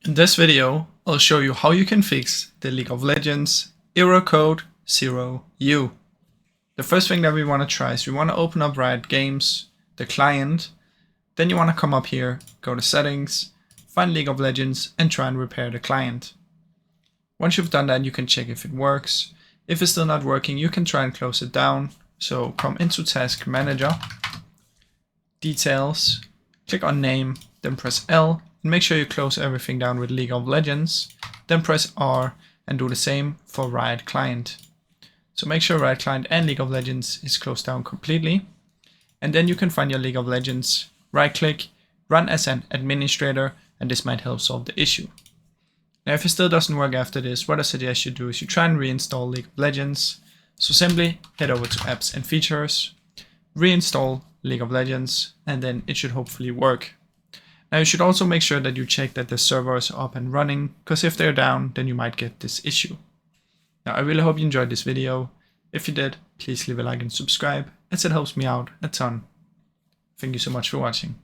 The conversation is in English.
In this video, I'll show you how you can fix the League of Legends error code 0U. The first thing that we want to try is we want to open up Riot Games, the client. Then you want to come up here, go to settings, find League of Legends and try and repair the client. Once you've done that, you can check if it works. If it's still not working, you can try and close it down. So come into Task Manager, Details, click on Name, then press L. And make sure you close everything down with League of Legends, then press R and do the same for Riot Client. So make sure Riot Client and League of Legends is closed down completely. And then you can find your League of Legends, right click, run as an administrator, and this might help solve the issue. Now if it still doesn't work after this, what I suggest you do is you try and reinstall League of Legends. So simply head over to Apps and Features, reinstall League of Legends, and then it should hopefully work. Now you should also make sure that you check that the server is up and running, because if they're down, then you might get this issue. Now I really hope you enjoyed this video. If you did, please leave a like and subscribe, as it helps me out a ton. Thank you so much for watching.